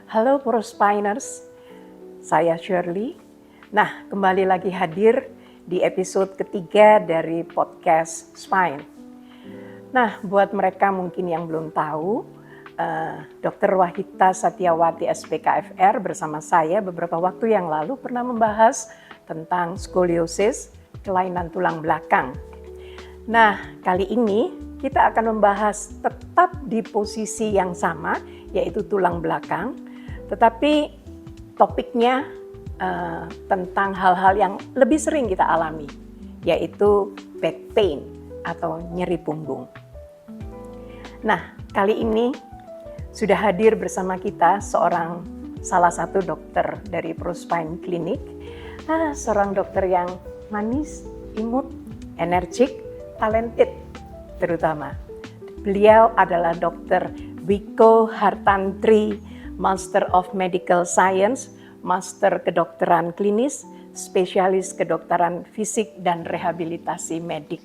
Halo Prospiners, saya Shirley. Nah, kembali lagi hadir di episode ketiga dari podcast Spine. Nah, buat mereka mungkin yang belum tahu, Dr. Wahita Satyawati SPKFR bersama saya beberapa waktu yang lalu pernah membahas tentang skoliosis, kelainan tulang belakang. Nah, kali ini kita akan membahas tetap di posisi yang sama, yaitu tulang belakang, tetapi topiknya tentang hal-hal yang lebih sering kita alami, yaitu back pain atau nyeri punggung. Nah, kali ini sudah hadir bersama kita salah satu dokter dari Prospine Clinic, seorang dokter yang manis, imut, energik, talented terutama. Beliau adalah Dr. Wiko Hartantri, Master of Medical Science, Master Kedokteran Klinis, Spesialis Kedokteran Fisik dan Rehabilitasi Medik.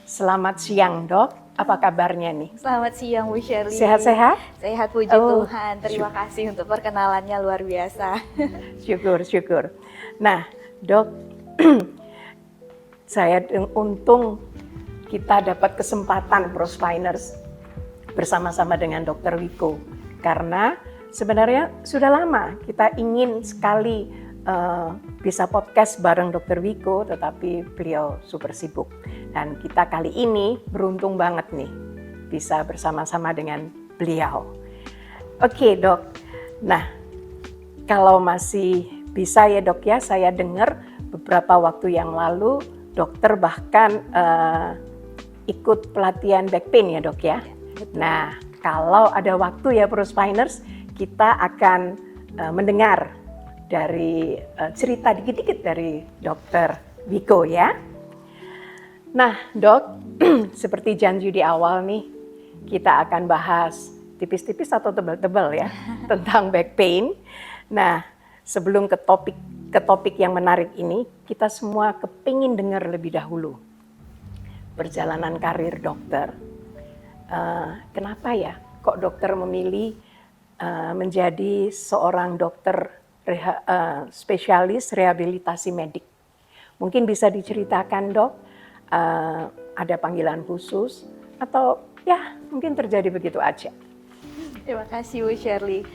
Selamat siang, Dok. Apa kabarnya nih? Selamat siang, Bu Shirley. Sehat-sehat? Sehat, puji Tuhan. Terima kasih untuk perkenalannya, luar biasa. Syukur. Nah, Dok, saya untung kita dapat kesempatan Prospiners bersama-sama dengan Dr. Wiko, karena sebenarnya sudah lama kita ingin sekali bisa podcast bareng Dr. Wiko, tetapi beliau super sibuk. Dan kita kali ini beruntung banget nih bisa bersama-sama dengan beliau. Oke, Dok. Nah, kalau masih bisa ya, Dok ya, saya dengar beberapa waktu yang lalu dokter bahkan ikut pelatihan back pain ya, Dok ya. Nah, kalau ada waktu ya Prospiners, kita akan mendengar dari cerita dikit-dikit dari Dr. Wiko ya. Nah, Dok, seperti janji di awal nih, kita akan bahas tipis-tipis atau tebal-tebal ya tentang back pain. Nah, sebelum ke topik yang menarik ini, kita semua kepingin dengar lebih dahulu perjalanan karir dokter. Kenapa ya kok dokter memilih menjadi seorang dokter spesialis rehabilitasi medik? Mungkin bisa diceritakan, Dok, ada panggilan khusus atau ya mungkin terjadi begitu aja? Terima kasih, Bu Shirley.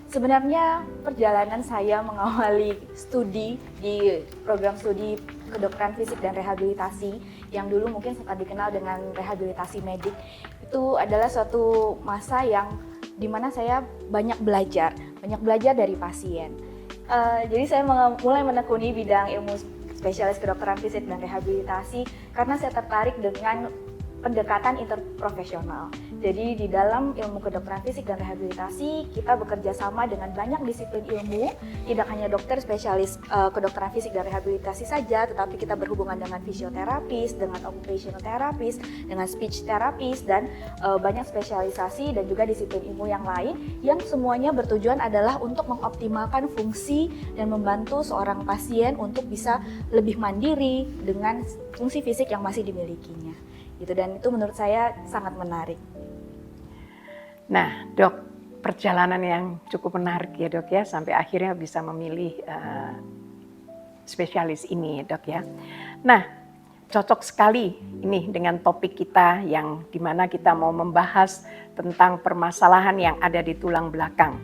Sebenarnya perjalanan saya mengawali studi di program studi kedokteran fisik dan rehabilitasi yang dulu mungkin sempat dikenal dengan rehabilitasi medik, itu adalah suatu masa yang dimana saya banyak belajar dari pasien. Jadi saya mulai menekuni bidang ilmu spesialis kedokteran fisik dan rehabilitasi karena saya tertarik dengan pendekatan interprofesional. Jadi di dalam ilmu kedokteran fisik dan rehabilitasi kita bekerja sama dengan banyak disiplin ilmu, tidak hanya dokter spesialis kedokteran fisik dan rehabilitasi saja, tetapi kita berhubungan dengan fisioterapis, dengan occupational therapist, dengan speech therapist, dan banyak spesialisasi dan juga disiplin ilmu yang lain yang semuanya bertujuan adalah untuk mengoptimalkan fungsi dan membantu seorang pasien untuk bisa lebih mandiri dengan fungsi fisik yang masih dimilikinya. Gitu, dan itu menurut saya sangat menarik. Nah, Dok, perjalanan yang cukup menarik ya, Dok ya, sampai akhirnya bisa memilih spesialis ini, Dok ya. Nah, cocok sekali ini dengan topik kita yang dimana kita mau membahas tentang permasalahan yang ada di tulang belakang.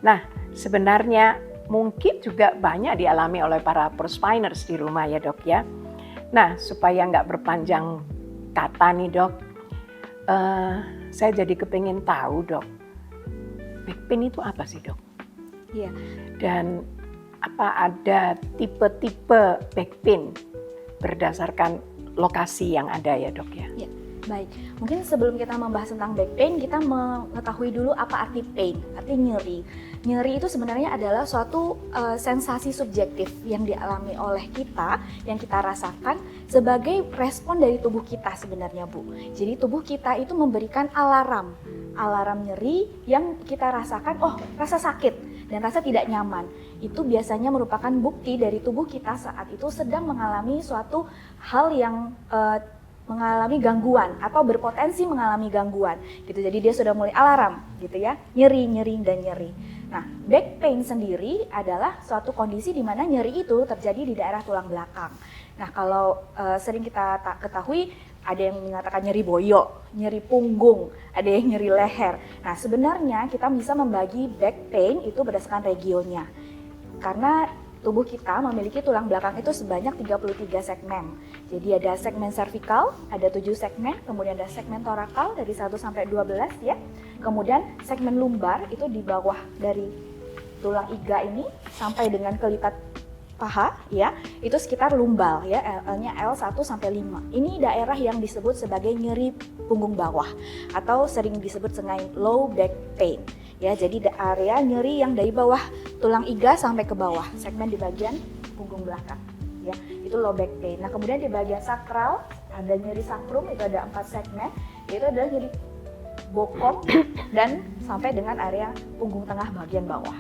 Nah, sebenarnya mungkin juga banyak dialami oleh para Prospiners di rumah ya, Dok ya. Nah, supaya nggak berpanjang kata nih, Dok, saya jadi kepingin tahu, Dok, back pain itu apa sih, Dok? Iya. Dan apa ada tipe-tipe back pain berdasarkan lokasi yang ada ya, Dok ya? Iya. Baik, mungkin sebelum kita membahas tentang back pain, kita mengetahui dulu apa arti pain, arti nyeri. Nyeri itu sebenarnya adalah suatu sensasi subjektif yang dialami oleh kita, yang kita rasakan sebagai respon dari tubuh kita sebenarnya, Bu. Jadi tubuh kita itu memberikan alarm nyeri yang kita rasakan, oh rasa sakit. dan rasa tidak nyaman. Itu biasanya merupakan bukti dari tubuh kita saat itu sedang mengalami suatu hal yang mengalami gangguan atau berpotensi mengalami gangguan gitu. Jadi dia sudah mulai alarm gitu ya, nyeri dan nyeri. Nah, back pain sendiri adalah suatu kondisi di mana nyeri itu terjadi di daerah tulang belakang. Nah, kalau sering kita ketahui ada yang mengatakan nyeri boyok, nyeri punggung, ada yang nyeri leher. Nah, sebenarnya kita bisa membagi back pain itu berdasarkan regionnya. Karena tubuh kita memiliki tulang belakang itu sebanyak 33 segmen. Jadi ada segmen cervical, ada 7 segmen, kemudian ada segmen torakal dari 1 sampai 12 ya. Kemudian segmen lumbar itu di bawah dari tulang iga ini sampai dengan kelipat paha ya, itu sekitar lumbal ya, L-nya L1 sampai 5. Ini daerah yang disebut sebagai nyeri punggung bawah atau sering disebut sebagai low back pain. Ya, jadi area nyeri yang dari bawah tulang iga sampai ke bawah, segmen di bagian punggung belakang. Ya, itu low back pain. Nah, kemudian di bagian sakral ada nyeri sakrum, itu ada 4 segmen, yaitu adalah nyeri bokong dan sampai dengan area punggung tengah bagian bawah.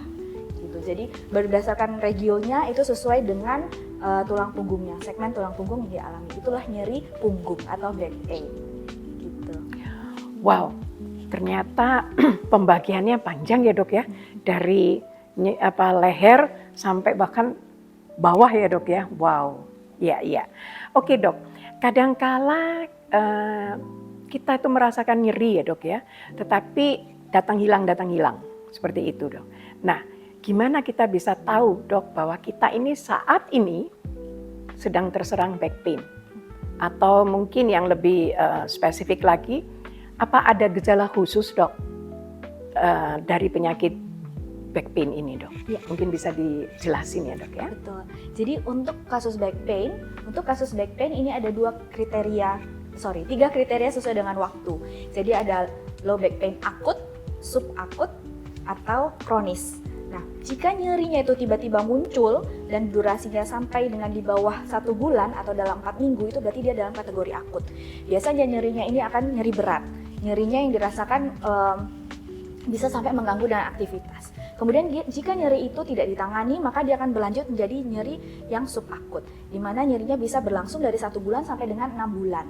Gitu. Jadi berdasarkan regionnya itu sesuai dengan tulang punggungnya, segmen tulang punggung yang dialami. Itulah nyeri punggung atau back pain. Gitu. Wow. Ternyata pembagiannya panjang ya dok ya, dari leher sampai bahkan bawah ya dok ya. Wow, iya. Oke dok, kadangkala kita itu merasakan nyeri ya dok ya, tetapi datang hilang seperti itu dok. Nah, gimana kita bisa tahu dok bahwa kita ini saat ini sedang terserang back pain? Atau mungkin yang lebih spesifik lagi, apa ada gejala khusus dok dari penyakit back pain ini dok? Ya. Mungkin bisa dijelasin ya dok ya? Betul. Jadi untuk kasus back pain ini ada 3 kriteria sesuai dengan waktu. Jadi ada low back pain akut, subakut, atau kronis. Nah, jika nyerinya itu tiba-tiba muncul dan durasinya sampai dengan di bawah 1 bulan atau dalam 4 minggu, itu berarti dia dalam kategori akut. Biasanya nyerinya ini akan nyeri berat. Nyerinya yang dirasakan bisa sampai mengganggu dengan aktivitas. Kemudian jika nyeri itu tidak ditangani, maka dia akan berlanjut menjadi nyeri yang subakut, di mana nyerinya bisa berlangsung dari 1 bulan sampai dengan 6 bulan.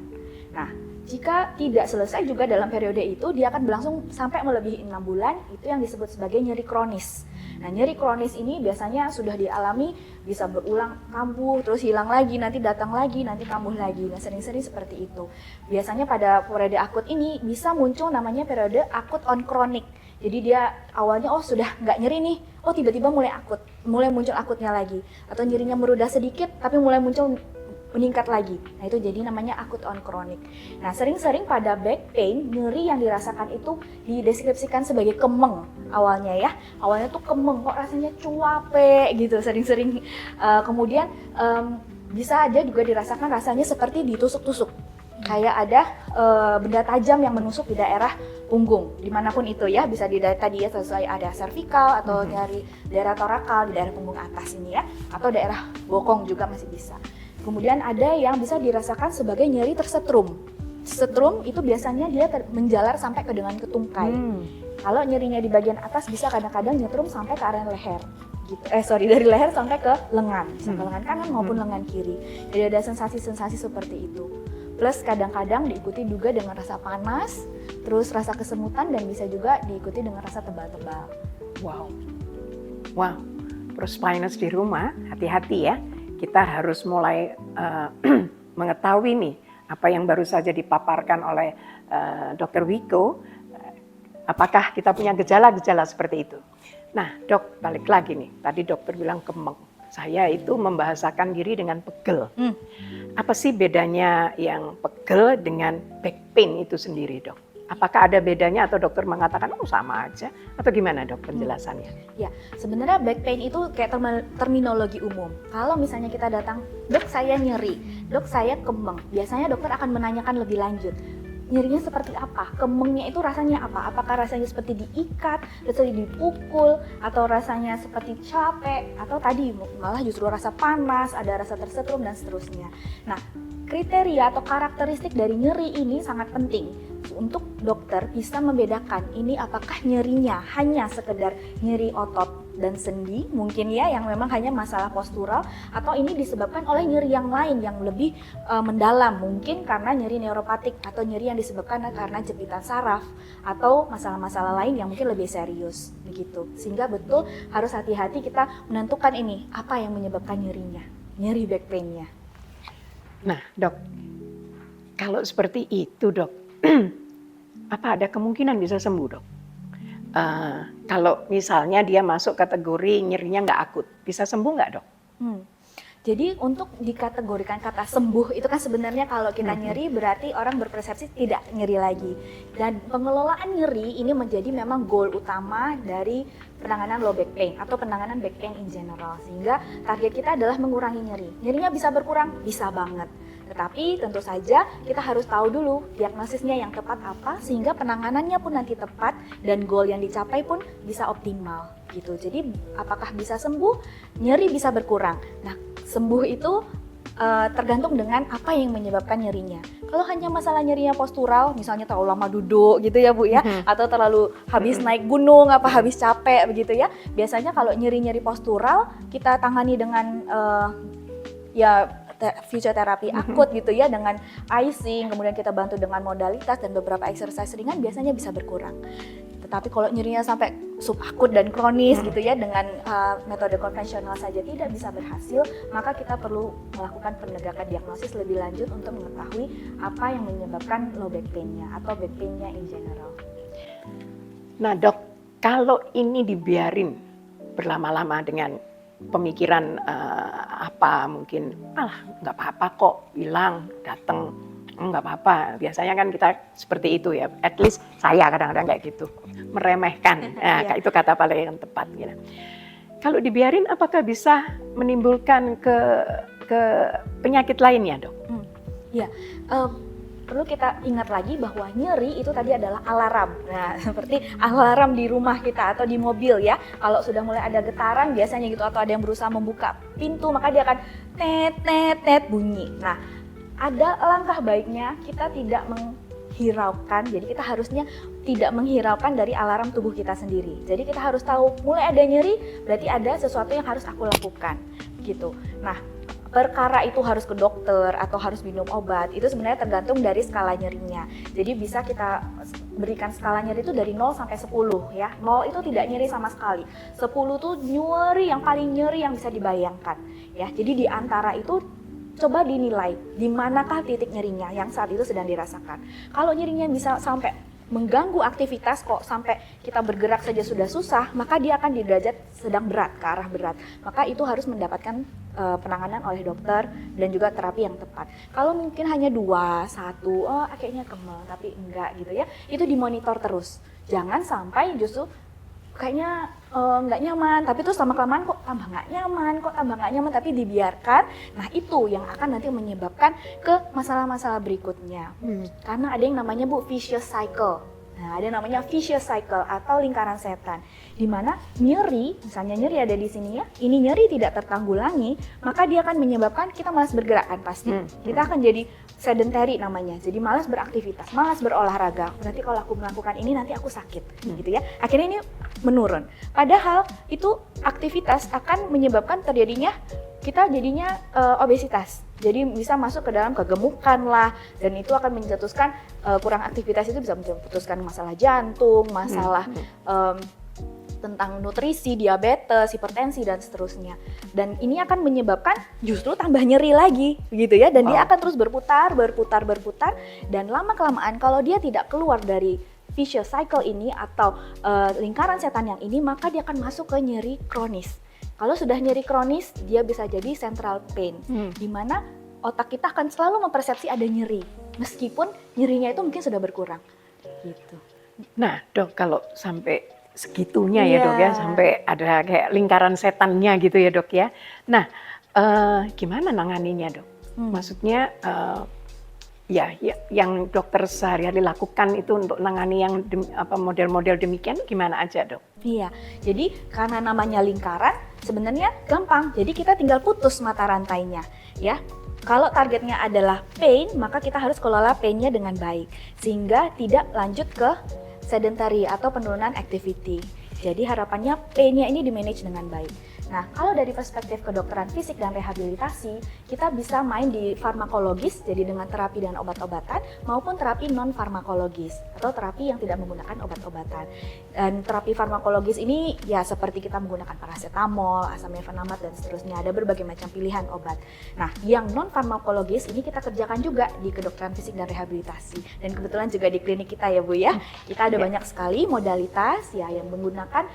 Nah, jika tidak selesai juga dalam periode itu, dia akan berlangsung sampai melebihi 6 bulan, itu yang disebut sebagai nyeri kronis. Nah, nyeri kronis ini biasanya sudah dialami, bisa berulang kambuh, terus hilang lagi, nanti datang lagi, nanti kambuh lagi. Nah, sering-sering seperti itu. Biasanya pada periode akut ini bisa muncul namanya periode akut on kronik. Jadi dia awalnya sudah nggak nyeri nih, tiba-tiba mulai muncul akutnya lagi. Atau nyerinya meredah sedikit, tapi mulai muncul meningkat lagi. Nah, itu jadi namanya akut on kronik. Nah, sering-sering pada back pain, nyeri yang dirasakan itu dideskripsikan sebagai kemeng awalnya ya. Awalnya tuh kemeng, kok rasanya cuape gitu, sering-sering. Kemudian bisa aja juga dirasakan rasanya seperti ditusuk-tusuk. Kayak ada benda tajam yang menusuk di daerah punggung, dimanapun itu ya, bisa di tadi ya sesuai ada cervical atau nyari daerah torakal di daerah punggung atas ini ya, atau daerah bokong juga masih bisa. Kemudian ada yang bisa dirasakan sebagai nyeri tersetrum. Setrum itu biasanya dia menjalar sampai ke dengan ketungkai. Kalau nyerinya di bagian atas bisa kadang-kadang nyetrum sampai ke area leher. Gitu. Dari leher sampai ke lengan, bisa ke lengan kanan maupun lengan kiri. Jadi ada sensasi-sensasi seperti itu. Plus kadang-kadang diikuti juga dengan rasa panas, terus rasa kesemutan, dan bisa juga diikuti dengan rasa tebal-tebal. Wow. Prospiners di rumah, hati-hati ya. Kita harus mulai mengetahui nih apa yang baru saja dipaparkan oleh Dr. Wiko. Apakah kita punya gejala-gejala seperti itu? Nah, dok, balik lagi nih. Tadi dokter bilang kemeng. Saya itu membahasakan diri dengan pegel. Apa sih bedanya yang pegel dengan back pain itu sendiri, dok? Apakah ada bedanya atau dokter mengatakan sama aja? Atau gimana dok penjelasannya? Ya, sebenarnya back pain itu kayak terminologi umum. Kalau misalnya kita datang, dok saya nyeri, dok saya kemeng. Biasanya dokter akan menanyakan lebih lanjut. Nyerinya seperti apa? Kemengnya itu rasanya apa? Apakah rasanya seperti diikat, rasanya dipukul, atau rasanya seperti capek, atau tadi malah justru rasa panas, ada rasa tersetrum dan seterusnya. Nah, kriteria atau karakteristik dari nyeri ini sangat penting untuk dokter bisa membedakan ini apakah nyerinya hanya sekedar nyeri otot dan sendi mungkin ya, yang memang hanya masalah postural, atau ini disebabkan oleh nyeri yang lain yang lebih mendalam, mungkin karena nyeri neuropatik atau nyeri yang disebabkan karena jepitan saraf atau masalah-masalah lain yang mungkin lebih serius begitu. Sehingga betul harus hati-hati kita menentukan ini apa yang menyebabkan nyerinya, nyeri back pain-nya. Nah, Dok, kalau seperti itu, Dok, apa ada kemungkinan bisa sembuh, Dok? Kalau misalnya dia masuk kategori nyerinya nggak akut, bisa sembuh nggak, Dok? Jadi untuk dikategorikan kata sembuh itu kan sebenarnya kalau kita nyeri berarti orang berpersepsi tidak nyeri lagi. Dan pengelolaan nyeri ini menjadi memang goal utama dari penanganan low back pain atau penanganan back pain in general. Sehingga target kita adalah mengurangi nyeri. Nyerinya bisa berkurang? Bisa banget. Tetapi tentu saja kita harus tahu dulu diagnosisnya yang tepat apa sehingga penanganannya pun nanti tepat dan goal yang dicapai pun bisa optimal gitu. Jadi apakah bisa sembuh? Nyeri bisa berkurang. Nah, sembuh itu tergantung dengan apa yang menyebabkan nyerinya. Kalau hanya masalah nyerinya postural, misalnya terlalu lama duduk gitu ya Bu ya, atau terlalu habis naik gunung apa habis capek begitu ya. Biasanya kalau nyeri-nyeri postural kita tangani dengan fisioterapi akut gitu ya, dengan icing, kemudian kita bantu dengan modalitas dan beberapa exercise ringan biasanya bisa berkurang. Tetapi kalau nyerinya sampai subakut dan kronis gitu ya, dengan metode konvensional saja tidak bisa berhasil, maka kita perlu melakukan penegakan diagnosis lebih lanjut untuk mengetahui apa yang menyebabkan low back pain-nya atau back pain-nya in general. Nah, Dok, kalau ini dibiarin berlama-lama dengan pemikiran apa mungkin nggak apa-apa kok, bilang datang nggak apa-apa, biasanya kan kita seperti itu ya, at least saya kadang-kadang kayak gitu, meremehkan, nah, itu kata paling yang tepat gitu. Kalau dibiarin apakah bisa menimbulkan ke penyakit lainnya, Dok? Perlu kita ingat lagi bahwa nyeri itu tadi adalah alarm. Nah, seperti alarm di rumah kita atau di mobil ya. Kalau sudah mulai ada getaran biasanya gitu atau ada yang berusaha membuka pintu, maka dia akan tet tet tet bunyi. Nah, ada langkah baiknya kita tidak menghiraukan. Jadi kita harusnya tidak menghiraukan dari alarm tubuh kita sendiri. Jadi kita harus tahu mulai ada nyeri berarti ada sesuatu yang harus aku lakukan gitu. Nah, perkara itu harus ke dokter atau harus minum obat, itu sebenarnya tergantung dari skala nyerinya. Jadi bisa kita berikan skala nyeri itu dari 0 sampai 10 ya. 0 itu tidak nyeri sama sekali. 10 tuh nyeri yang paling nyeri yang bisa dibayangkan ya. Jadi di antara itu coba dinilai di manakah titik nyerinya yang saat itu sedang dirasakan. Kalau nyerinya bisa sampai mengganggu aktivitas kok sampai kita bergerak saja sudah susah, maka dia akan di derajat sedang berat, ke arah berat. Maka itu harus mendapatkan penanganan oleh dokter dan juga terapi yang tepat. Kalau mungkin hanya 2, 1, kayaknya kemel tapi enggak gitu ya, itu dimonitor terus. Jangan sampai justru kayaknya nggak nyaman, tapi terus lama-kelamaan kok tambah nggak nyaman, tapi dibiarkan. Nah itu yang akan nanti menyebabkan ke masalah-masalah berikutnya. Karena ada yang namanya vicious cycle. Nah, ada namanya vicious cycle atau lingkaran setan, di mana nyeri, misalnya nyeri ada di sini ya, ini nyeri tidak tertanggulangi, maka dia akan menyebabkan kita malas bergerak kan pasti. Kita akan jadi sedentary namanya, jadi malas beraktivitas, malas berolahraga. Berarti kalau aku melakukan ini nanti aku sakit, gitu ya. Akhirnya ini menurun. Padahal itu aktivitas akan menyebabkan terjadinya kita jadinya obesitas. Jadi bisa masuk ke dalam kegemukan lah, dan itu akan menjatuhkan kurang aktivitas itu bisa menjatuhkan masalah jantung, masalah tentang nutrisi, diabetes, hipertensi dan seterusnya. Dan ini akan menyebabkan justru tambah nyeri lagi, begitu ya. Dan dia akan terus berputar, dan lama kelamaan kalau dia tidak keluar dari vicious cycle ini atau lingkaran setan yang ini, maka dia akan masuk ke nyeri kronis. Kalau sudah nyeri kronis, dia bisa jadi central pain, di mana otak kita akan selalu mempersepsi ada nyeri, meskipun nyerinya itu mungkin sudah berkurang. Gitu. Nah, Dok, kalau sampai segitunya ya Dok ya, sampai ada kayak lingkaran setannya gitu ya Dok ya. Nah, gimana nanganinya Dok? Maksudnya yang dokter sehari-hari lakukan itu untuk nangani yang model-model demikian gimana aja Dok? Iya, jadi karena namanya lingkaran sebenarnya gampang, jadi kita tinggal putus mata rantainya ya. Kalau targetnya adalah pain, maka kita harus kelola painnya dengan baik sehingga tidak lanjut ke sedentary atau penurunan activity. Jadi harapannya pain-nya ini di-manage dengan baik. Nah, kalau dari perspektif kedokteran fisik dan rehabilitasi, kita bisa main di farmakologis, jadi dengan terapi dan obat-obatan, maupun terapi non-farmakologis, atau terapi yang tidak menggunakan obat-obatan. Dan terapi farmakologis ini ya seperti kita menggunakan paracetamol, asam mefenamat, dan seterusnya. Ada berbagai macam pilihan obat. Nah, yang non-farmakologis ini kita kerjakan juga di kedokteran fisik dan rehabilitasi. Dan kebetulan juga di klinik kita ya Bu ya, kita ada banyak sekali modalitas ya yang menggunakan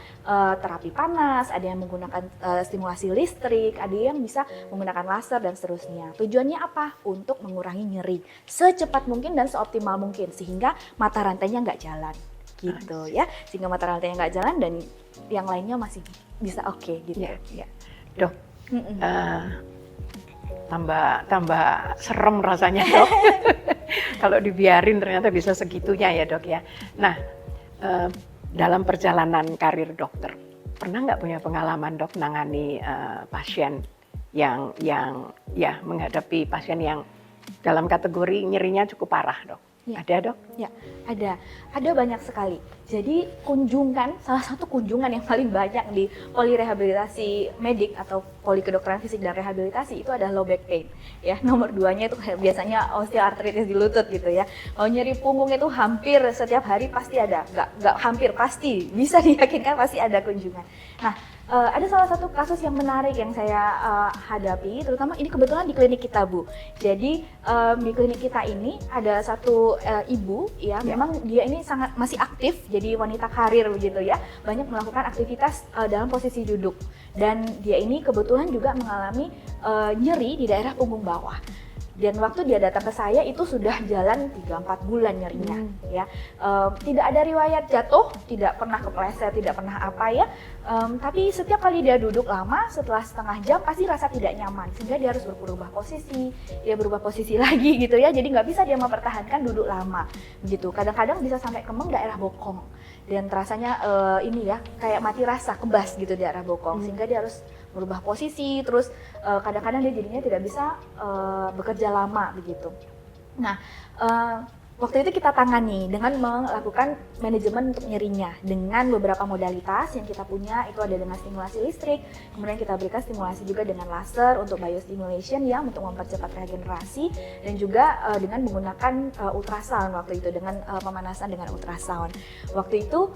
terapi panas, ada yang menggunakan stimulasi listrik, ada yang bisa menggunakan laser dan seterusnya. Tujuannya apa? Untuk mengurangi nyeri secepat mungkin dan seoptimal mungkin sehingga mata rantainya nggak jalan gitu ya, sehingga mata rantainya nggak jalan dan yang lainnya masih bisa oke gitu. Ya. Dok, tambah serem rasanya Dok. Kalau dibiarin ternyata bisa segitunya ya Dok ya. Nah, dalam perjalanan karir dokter, pernah nggak punya pengalaman Dok nangani pasien yang ya menghadapi pasien yang dalam kategori nyerinya cukup parah Dok? Ya. Ada Dok? Ya, ada banyak sekali. Jadi salah satu kunjungan yang paling banyak di poli rehabilitasi medik atau poli kedokteran fisik dan rehabilitasi itu adalah low back pain. Ya, nomor 2-nya itu biasanya osteoartritis di lutut gitu ya. Kalau nyeri punggung itu hampir setiap hari pasti ada, nggak hampir pasti, bisa diyakinkan pasti ada kunjungan. Nah, ada salah satu kasus yang menarik yang saya hadapi, terutama ini kebetulan di klinik kita Bu. Jadi di klinik kita ini ada satu ibu ya, memang dia ini masih aktif, jadi wanita karir begitu ya, banyak melakukan aktivitas dalam posisi duduk. Dan dia ini kebetulan juga mengalami nyeri di daerah punggung bawah. Dan waktu dia datang ke saya itu sudah jalan 3-4 bulan nyerinya ya. Tidak ada riwayat jatuh, tidak pernah kepleset, tidak pernah apa ya. Tapi setiap kali dia duduk lama, setelah setengah jam pasti rasa tidak nyaman, sehingga dia harus berubah posisi, dia berubah posisi lagi gitu ya. Jadi nggak bisa dia mempertahankan duduk lama gitu. Kadang-kadang bisa sampai kemeng daerah bokong. Dan rasanya ini ya kayak mati rasa, kebas gitu di daerah bokong, sehingga dia harus berubah posisi, terus kadang-kadang dia jadinya tidak bisa bekerja lama begitu. Nah, waktu itu kita tangani dengan melakukan manajemen untuk nyerinya dengan beberapa modalitas yang kita punya. Itu ada dengan stimulasi listrik, kemudian kita berikan stimulasi juga dengan laser untuk biostimulation ya, untuk mempercepat regenerasi, dan juga dengan menggunakan ultrasound waktu itu, dengan pemanasan dengan ultrasound. Waktu itu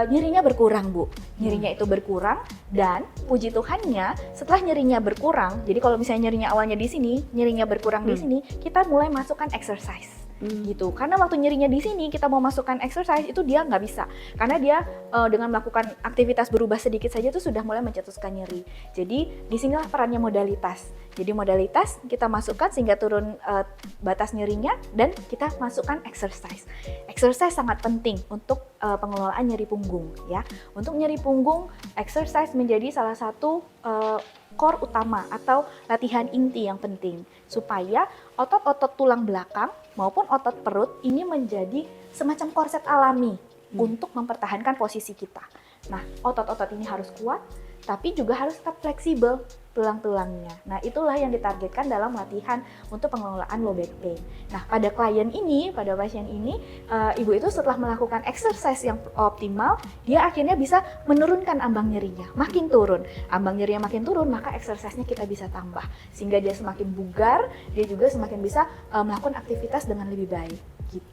nyerinya berkurang Bu, nyerinya itu berkurang, dan puji Tuhannya setelah nyerinya berkurang, jadi kalau misalnya nyerinya awalnya di sini, nyerinya berkurang di sini, kita mulai masukkan exercise. Gitu, karena waktu nyerinya di sini kita mau masukkan exercise itu dia nggak bisa, karena dia dengan melakukan aktivitas berubah sedikit saja itu sudah mulai mencetuskan nyeri. Jadi disinilah perannya modalitas. Jadi modalitas kita masukkan sehingga turun batas nyerinya, dan kita masukkan exercise. Exercise sangat penting untuk pengelolaan nyeri punggung ya. Untuk nyeri punggung, exercise menjadi salah satu core utama atau latihan inti yang penting supaya otot-otot tulang belakang maupun otot perut ini menjadi semacam korset alami untuk mempertahankan posisi kita. Nah, otot-otot ini harus kuat, tapi juga harus tetap fleksibel tulang-tulangnya. Nah, itulah yang ditargetkan dalam latihan untuk pengelolaan low back pain. Nah, pada pasien ini, ibu itu setelah melakukan exercise yang optimal, dia akhirnya bisa menurunkan ambang nyerinya, makin turun. Ambang nyerinya makin turun, maka exercise-nya kita bisa tambah. Sehingga dia semakin bugar, dia juga semakin bisa melakukan aktivitas dengan lebih baik. Gitu.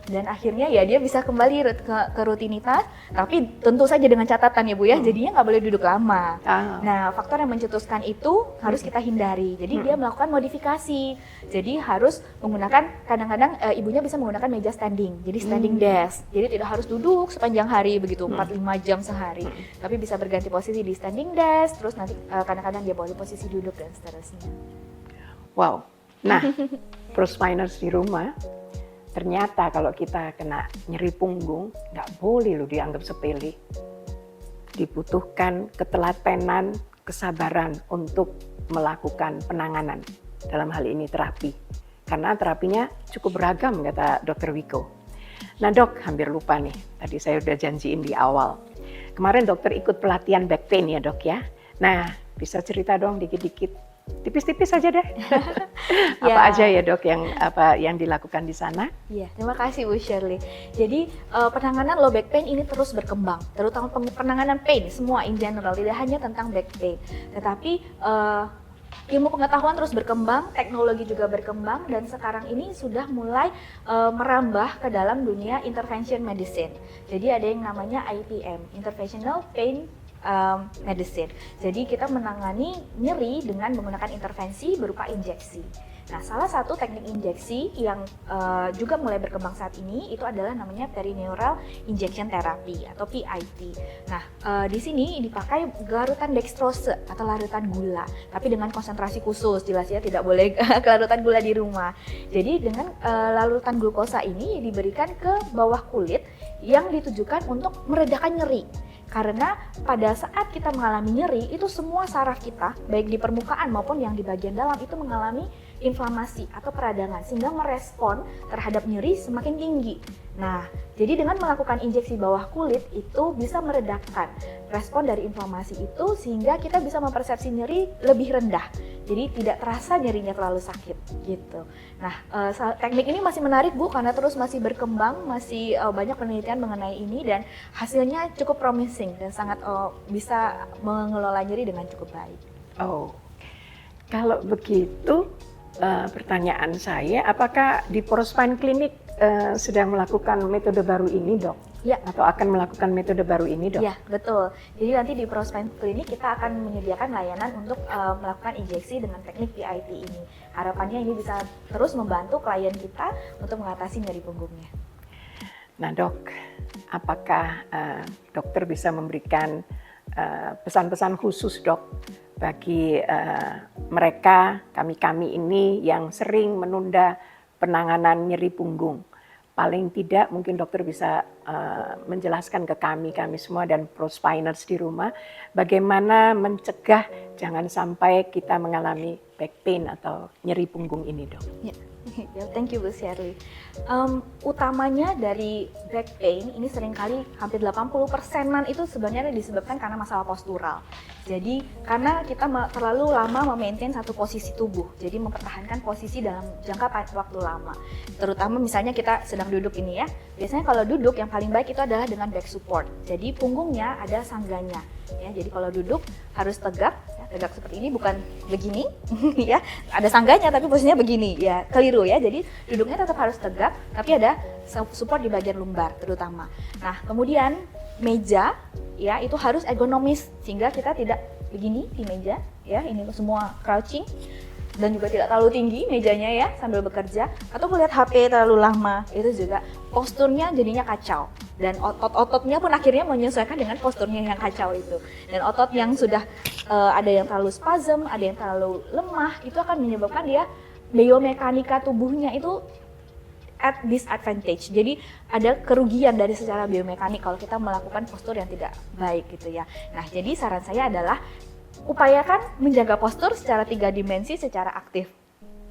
Dan akhirnya ya dia bisa kembali ke rutinitas, tapi tentu saja dengan catatan ya Bu ya, jadinya nggak boleh duduk lama. Nah, faktor yang mencetuskan itu harus kita hindari. Jadi dia melakukan modifikasi, jadi harus menggunakan, kadang-kadang ibunya bisa menggunakan meja standing, jadi standing desk. Jadi tidak harus duduk sepanjang hari begitu, 4-5 jam sehari, tapi bisa berganti posisi di standing desk, terus nanti kadang-kadang dia boleh posisi duduk dan seterusnya. Wow, nah plus minus di rumah, ternyata kalau kita kena nyeri punggung, nggak boleh loh dianggap sepele. Dibutuhkan ketelatenan, kesabaran untuk melakukan penanganan, dalam hal ini terapi. Karena terapinya cukup beragam, kata Dr. Wiko. Nah Dok, hampir lupa nih, tadi saya udah janjiin di awal. Kemarin dokter ikut pelatihan back pain ya Dok ya. Nah, bisa cerita dong dikit-dikit tipis-tipis saja deh. Ya. Apa aja ya dok yang dilakukan di sana? Iya, terima kasih Bu Shirley. Jadi penanganan low back pain ini terus berkembang, terutama penanganan pain semua in general, tidak hanya tentang back pain. Tetapi ilmu pengetahuan terus berkembang, teknologi juga berkembang, dan sekarang ini sudah mulai merambah ke dalam dunia intervention medicine. Jadi ada yang namanya IPM, Interventional Pain Medicine. Jadi kita menangani nyeri dengan menggunakan intervensi berupa injeksi. Nah, salah satu teknik injeksi yang juga mulai berkembang saat ini itu adalah namanya Perineural Injection Therapy atau PIT. Nah, di sini dipakai larutan dextrose atau larutan gula, tapi dengan konsentrasi khusus. Jelas ya, tidak boleh larutan gula di rumah. Jadi dengan larutan glukosa ini diberikan ke bawah kulit yang ditujukan untuk meredakan nyeri. Karena pada saat kita mengalami nyeri, itu semua saraf kita, baik di permukaan maupun yang di bagian dalam, itu mengalami inflamasi atau peradangan, sehingga merespon terhadap nyeri semakin tinggi. Nah, jadi dengan melakukan injeksi bawah kulit itu bisa meredakan respon dari inflamasi itu, sehingga kita bisa mempersepsi nyeri lebih rendah. Jadi tidak terasa nyerinya terlalu sakit gitu. Nah, teknik ini masih menarik Bu, karena terus masih berkembang, masih banyak penelitian mengenai ini, dan hasilnya cukup promising dan sangat bisa mengelola nyeri dengan cukup baik. Oh, kalau begitu pertanyaan saya, apakah di ProSpine Clinic sedang melakukan metode baru ini dok? Ya. Atau akan melakukan metode baru ini dok? Ya, betul. Jadi nanti di ProSpine Clinic kita akan menyediakan layanan untuk melakukan injeksi dengan teknik PIT ini. Harapannya ini bisa terus membantu klien kita untuk mengatasi nyeri punggungnya. Nah dok, apakah dokter bisa memberikan pesan-pesan khusus dok bagi mereka, kami ini yang sering menunda penanganan nyeri punggung? Paling tidak mungkin dokter bisa menjelaskan ke kami semua dan ProSpiners di rumah bagaimana mencegah jangan sampai kita mengalami back pain atau nyeri punggung ini dok. Ya, thank you Bu Shirley. Utamanya dari back pain ini seringkali hampir 80%-an itu sebenarnya disebabkan karena masalah postural. Jadi karena kita terlalu lama memaintain satu posisi tubuh, jadi mempertahankan posisi dalam jangka waktu lama. Terutama misalnya kita sedang duduk ini ya, biasanya kalau duduk yang paling baik itu adalah dengan back support. Jadi punggungnya ada sangganya. Ya, jadi kalau duduk harus tegak, ya, tegak seperti ini, bukan begini, ya. Ada sangganya tapi posisinya begini, ya keliru ya. Jadi duduknya tetap harus tegak, tapi ada support di bagian lumbar terutama. Nah, kemudian meja, ya itu harus ergonomis sehingga kita tidak begini di meja, ya ini semua crouching. Dan juga tidak terlalu tinggi mejanya ya sambil bekerja, atau melihat HP terlalu lama, itu juga posturnya jadinya kacau, dan otot-ototnya pun akhirnya menyesuaikan dengan posturnya yang kacau itu. Dan otot yang sudah ada yang terlalu spasm, ada yang terlalu lemah, itu akan menyebabkan dia biomekanika tubuhnya itu at disadvantage. Jadi ada kerugian dari secara biomekanik kalau kita melakukan postur yang tidak baik gitu ya. Nah, jadi saran saya adalah upayakan menjaga postur secara 3 dimensi secara aktif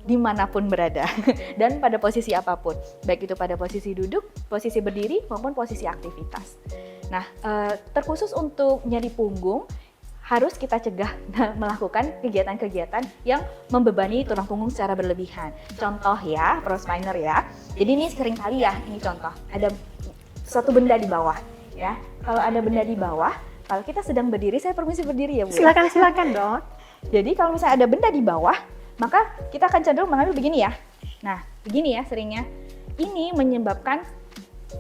dimanapun berada dan pada posisi apapun, baik itu pada posisi duduk, posisi berdiri maupun posisi aktivitas. Nah, terkhusus untuk nyeri punggung harus kita cegah melakukan kegiatan-kegiatan yang membebani tulang punggung secara berlebihan. Contoh ya, ProSpiner ya. Jadi ini sering kali ya, ini contoh, ada suatu benda di bawah ya. Kalau ada benda di bawah, kalau kita sedang berdiri, saya permisi berdiri ya Bu. Silakan dok. Jadi kalau misalnya ada benda di bawah, maka kita akan cenderung mengambil begini ya. Nah, begini ya seringnya. Ini menyebabkan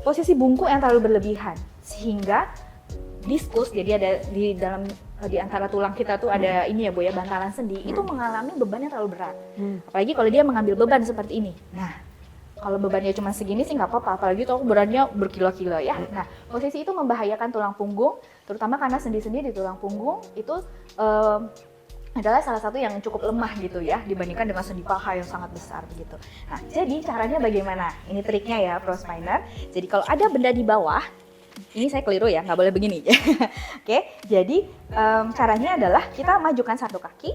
posisi bungkuk yang terlalu berlebihan, sehingga diskus, jadi ada di antara tulang kita tuh ada ini ya Bu ya, bantalan sendi, itu mengalami beban yang terlalu berat. Apalagi kalau dia mengambil beban seperti ini. Nah, kalau bebannya cuma segini sih nggak apa-apa, apalagi kalau beratnya berkilo-kilo ya. Nah, posisi itu membahayakan tulang punggung, terutama karena sendi-sendi di tulang punggung itu adalah salah satu yang cukup lemah gitu ya, dibandingkan dengan sendi paha yang sangat besar begitu. Nah, jadi caranya bagaimana? Ini triknya ya, ProSpiner. Jadi kalau ada benda di bawah, ini saya keliru ya, nggak boleh begini. Oke, jadi caranya adalah kita majukan satu kaki,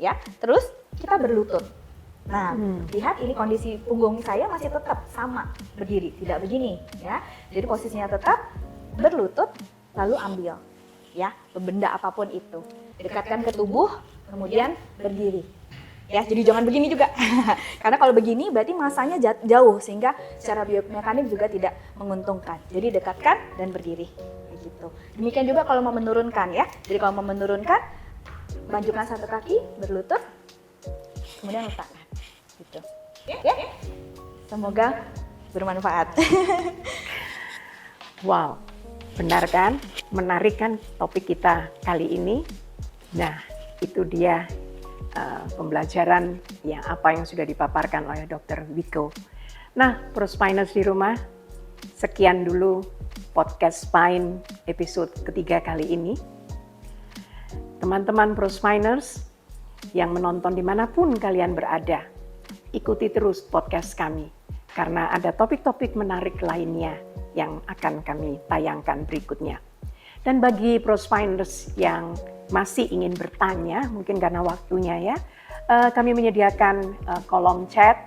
ya, terus kita berlutut. Nah, lihat ini kondisi punggung saya masih tetap sama berdiri, tidak begini ya. Jadi posisinya tetap berlutut, lalu ambil ya benda apapun itu. Dekatkan ke tubuh, kemudian berdiri. Ya, jadi jangan begini juga. Karena kalau begini berarti masanya jauh sehingga secara biomekanik juga tidak menguntungkan. Jadi dekatkan dan berdiri. Begitu. Demikian juga kalau mau menurunkan ya. Jadi kalau mau menurunkan, majukan satu kaki, berlutut, kemudian letakkan. Gitu. Ya. Semoga bermanfaat. Wow, benar kan? Menarik kan topik kita kali ini? Nah, itu dia pembelajaran yang sudah dipaparkan oleh Dr. Wiko. Nah, Prospiners di rumah, sekian dulu podcast Spine episode ketiga kali ini. Teman-teman Prospiners yang menonton dimanapun kalian berada, ikuti terus podcast kami karena ada topik-topik menarik lainnya yang akan kami tayangkan berikutnya. Dan bagi Prospiners yang masih ingin bertanya, mungkin karena waktunya ya, kami menyediakan kolom chat,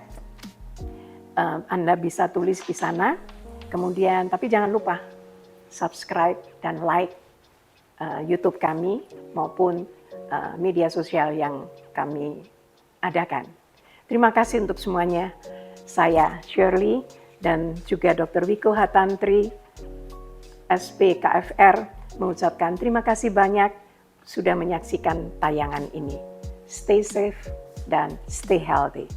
Anda bisa tulis di sana, kemudian tapi jangan lupa subscribe dan like YouTube kami maupun media sosial yang kami adakan. Terima kasih untuk semuanya. Saya Shirley dan juga Dr. Wiko Hatantri, SPKFR, mengucapkan terima kasih banyak sudah menyaksikan tayangan ini. Stay safe dan stay healthy.